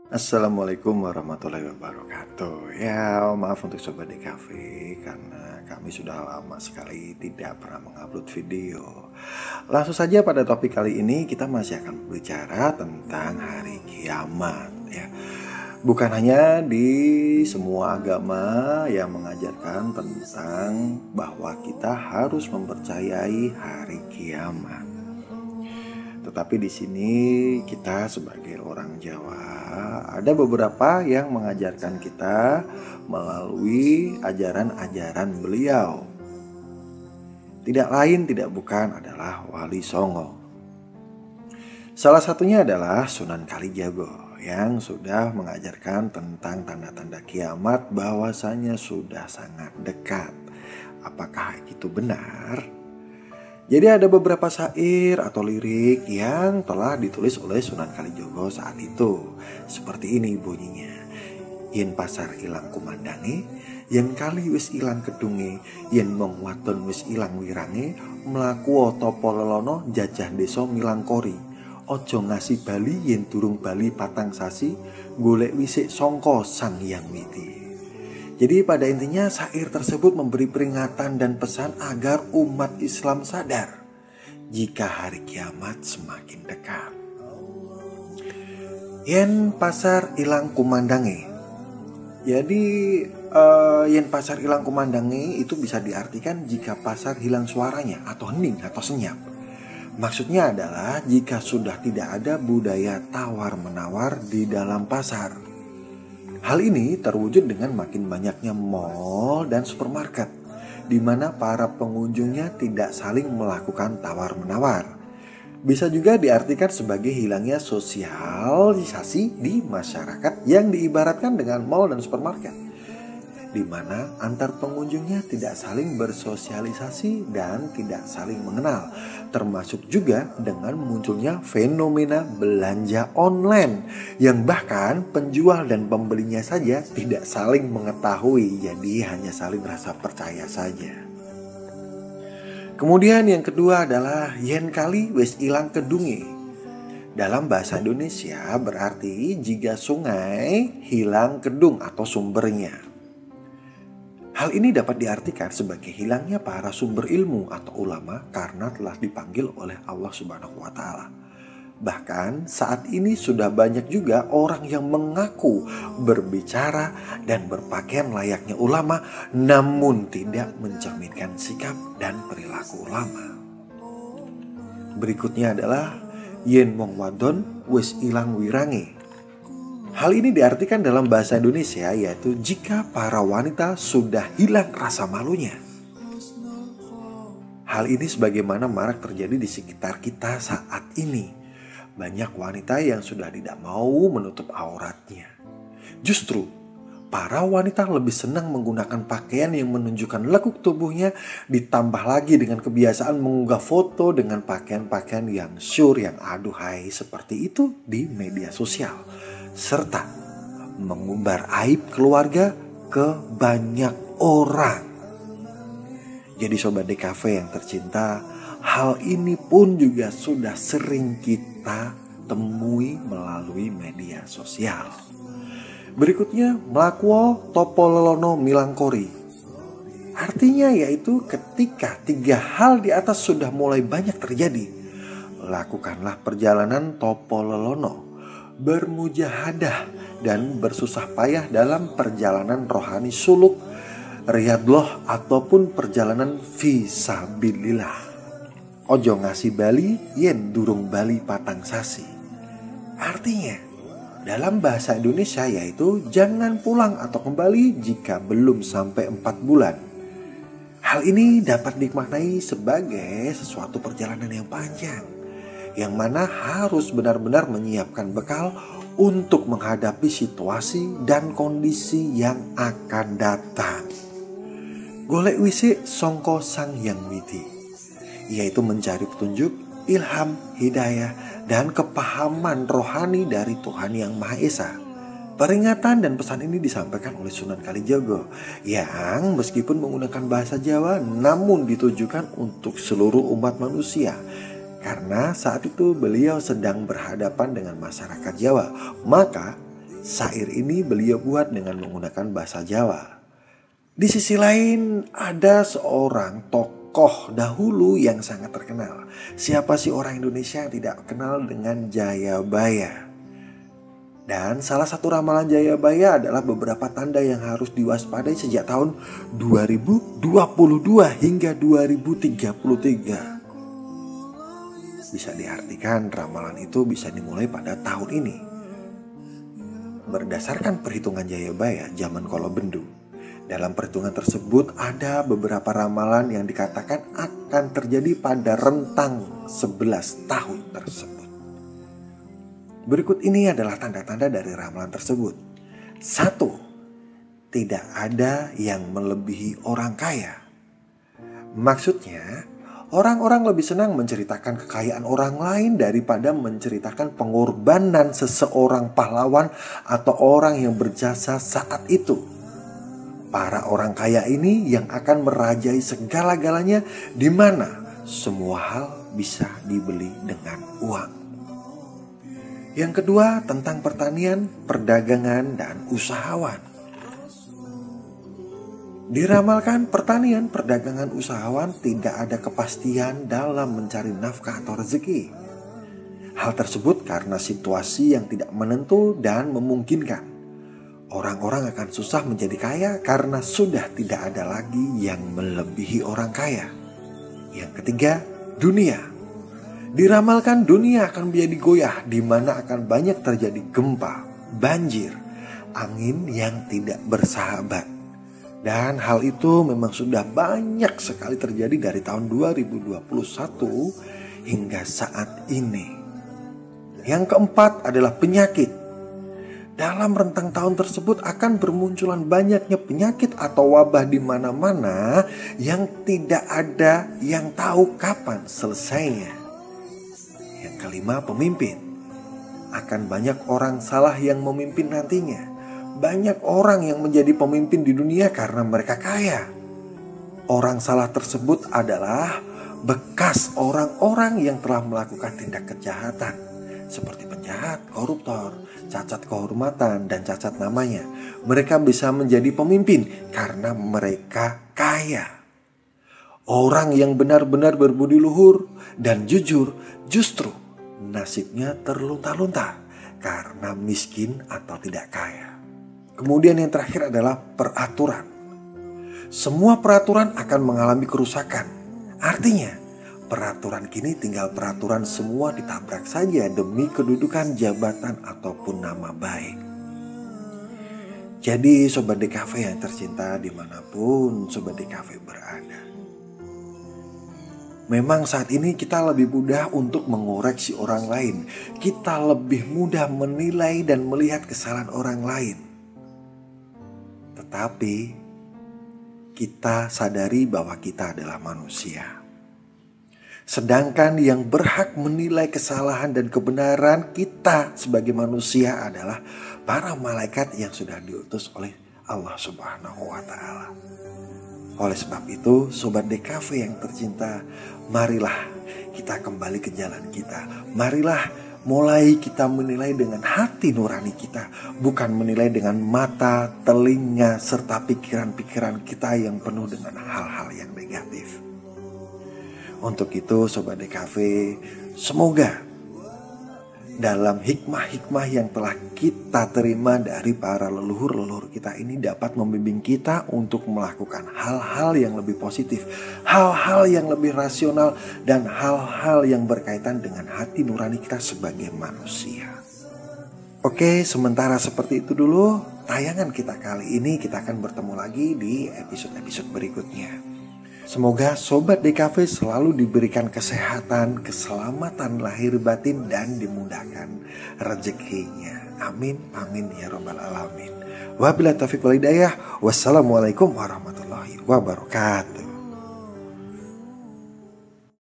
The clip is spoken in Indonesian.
Assalamualaikum warahmatullahi wabarakatuh. Ya, maaf untuk Sobat DKV karena kami sudah lama sekali tidak pernah mengupload video. Langsung saja pada topik kali ini kita masih akan berbicara tentang hari kiamat ya. Bukan hanya di semua agama yang mengajarkan tentang bahwa kita harus mempercayai hari kiamat. Tetapi di sini kita sebagai orang Jawa ada beberapa yang mengajarkan kita melalui ajaran-ajaran beliau. Tidak lain tidak bukan adalah Wali Songo. Salah satunya adalah Sunan Kalijaga yang sudah mengajarkan tentang tanda-tanda kiamat bahwasanya sudah sangat dekat. Apakah itu benar? Jadi ada beberapa syair atau lirik yang telah ditulis oleh Sunan Kalijaga saat itu. Seperti ini bunyinya. Yen pasar ilang kumandange, yen kali wis ilang kedunge, yen mong wadon wis ilang wirange, mlaku topo lelono jajah desa milang kori. Ojo ngasih bali yen durung bali patang sasi, golek wisik songko sang hyang widi. Jadi pada intinya syair tersebut memberi peringatan dan pesan agar umat Islam sadar jika hari kiamat semakin dekat. Yen pasar ilang kumandange. Jadi yen pasar ilang kumandange itu bisa diartikan jika pasar hilang suaranya atau hening atau senyap. Maksudnya adalah jika sudah tidak ada budaya tawar-menawar di dalam pasar. Hal ini terwujud dengan makin banyaknya mal dan supermarket, di mana para pengunjungnya tidak saling melakukan tawar-menawar. Bisa juga diartikan sebagai hilangnya sosialisasi di masyarakat yang diibaratkan dengan mal dan supermarket, di mana antar pengunjungnya tidak saling bersosialisasi dan tidak saling mengenal, termasuk juga dengan munculnya fenomena belanja online yang bahkan penjual dan pembelinya saja tidak saling mengetahui, jadi hanya saling rasa percaya saja. Kemudian yang kedua adalah yen kali wis ilang kedunge. Dalam bahasa Indonesia berarti jika sungai hilang kedung atau sumbernya. Hal ini dapat diartikan sebagai hilangnya para sumber ilmu atau ulama karena telah dipanggil oleh Allah Subhanahu wa taala. Bahkan saat ini sudah banyak juga orang yang mengaku berbicara dan berpakaian layaknya ulama namun tidak mencerminkan sikap dan perilaku ulama. Berikutnya adalah yen mong wadon wis ilang wirange. Hal ini diartikan dalam bahasa Indonesia yaitu jika para wanita sudah hilang rasa malunya. Hal ini sebagaimana marak terjadi di sekitar kita saat ini. Banyak wanita yang sudah tidak mau menutup auratnya. Justru, para wanita lebih senang menggunakan pakaian yang menunjukkan lekuk tubuhnya, ditambah lagi dengan kebiasaan mengunggah foto dengan pakaian-pakaian yang syur, yang aduhai seperti itu di media sosial. Serta mengumbar aib keluarga ke banyak orang. Jadi Sobat DKV yang tercinta, hal ini pun juga sudah sering kita temui melalui media sosial. Berikutnya, mlakuo topo lelono milangkori. Artinya yaitu ketika tiga hal di atas sudah mulai banyak terjadi, lakukanlah perjalanan topo lelono, bermujahadah dan bersusah payah dalam perjalanan rohani suluk, riyadloh ataupun perjalanan fisabilillah. Ojo ngasih bali yen durung bali patang sasi. Artinya dalam bahasa Indonesia yaitu jangan pulang atau kembali jika belum sampai 4 bulan. Hal ini dapat dimaknai sebagai sesuatu perjalanan yang panjang, yang mana harus benar-benar menyiapkan bekal untuk menghadapi situasi dan kondisi yang akan datang. Golek wisik songko sang yang widi, yaitu mencari petunjuk, ilham, hidayah, dan kepahaman rohani dari Tuhan Yang Maha Esa. Peringatan dan pesan ini disampaikan oleh Sunan Kalijaga yang meskipun menggunakan bahasa Jawa namun ditujukan untuk seluruh umat manusia. Karena saat itu beliau sedang berhadapan dengan masyarakat Jawa, maka Syair ini beliau buat dengan menggunakan bahasa Jawa. Di sisi lain ada seorang tokoh dahulu yang sangat terkenal. Siapa sih orang Indonesia yang tidak kenal dengan Jayabaya? Dan salah satu ramalan Jayabaya adalah beberapa tanda yang harus diwaspadai sejak tahun 2022 hingga 2033. Bisa diartikan ramalan itu bisa dimulai pada tahun ini. Berdasarkan perhitungan Jayabaya zaman Kolobendu, dalam perhitungan tersebut ada beberapa ramalan yang dikatakan akan terjadi pada rentang 11 tahun tersebut. Berikut ini adalah tanda-tanda dari ramalan tersebut. 1. Tidak ada yang melebihi orang kaya. Maksudnya, orang-orang lebih senang menceritakan kekayaan orang lain daripada menceritakan pengorbanan seseorang pahlawan atau orang yang berjasa saat itu. Para orang kaya ini yang akan merajai segala-galanya, di mana semua hal bisa dibeli dengan uang. Yang kedua, tentang pertanian, perdagangan, dan usahawan. Diramalkan pertanian, perdagangan, usahawan tidak ada kepastian dalam mencari nafkah atau rezeki. Hal tersebut karena situasi yang tidak menentu dan memungkinkan. Orang-orang akan susah menjadi kaya karena sudah tidak ada lagi yang melebihi orang kaya. Yang ketiga, dunia. Diramalkan dunia akan menjadi goyah, di mana akan banyak terjadi gempa, banjir, angin yang tidak bersahabat. Dan hal itu memang sudah banyak sekali terjadi dari tahun 2021 hingga saat ini. Yang keempat adalah penyakit. Dalam rentang tahun tersebut akan bermunculan banyaknya penyakit atau wabah di mana-mana yang tidak ada yang tahu kapan selesainya. Yang kelima, pemimpin. Akan banyak orang salah yang memimpin nantinya. Banyak orang yang menjadi pemimpin di dunia karena mereka kaya. Orang salah tersebut adalah bekas orang-orang yang telah melakukan tindak kejahatan. Seperti penjahat, koruptor, cacat kehormatan, dan cacat namanya. Mereka bisa menjadi pemimpin karena mereka kaya. Orang yang benar-benar berbudi luhur dan jujur justru nasibnya terlunta-lunta karena miskin atau tidak kaya. Kemudian yang terakhir adalah peraturan. Semua peraturan akan mengalami kerusakan. Artinya, peraturan kini tinggal peraturan semua ditabrak saja demi kedudukan jabatan ataupun nama baik. Jadi Sobat DKV yang tercinta dimanapun Sobat DKV berada. Memang saat ini kita lebih mudah untuk mengoreksi orang lain. Kita lebih mudah menilai dan melihat kesalahan orang lain. Tetapi kita sadari bahwa kita adalah manusia. Sedangkan yang berhak menilai kesalahan dan kebenaran kita sebagai manusia adalah para malaikat yang sudah diutus oleh Allah Subhanahu wa Ta'ala. Oleh sebab itu, Sobat DKV yang tercinta, marilah kita kembali ke jalan kita. Marilah mulai kita menilai dengan hati nurani kita, bukan menilai dengan mata, telinga, serta pikiran-pikiran kita yang penuh dengan hal-hal yang negatif. Untuk itu Sobat DKV, semoga dalam hikmah-hikmah yang telah kita terima dari para leluhur-leluhur kita ini dapat membimbing kita untuk melakukan hal-hal yang lebih positif, hal-hal yang lebih rasional, dan hal-hal yang berkaitan dengan hati nurani kita sebagai manusia. Oke, sementara seperti itu dulu tayangan kita kali ini. Kita akan bertemu lagi di episode-episode berikutnya. Semoga Sobat DKV selalu diberikan kesehatan, keselamatan lahir batin, dan dimudahkan rezekinya. Amin, amin ya rabbal alamin. Wabillahi taufiq wal hidayah. Wassalamualaikum warahmatullahi wabarakatuh.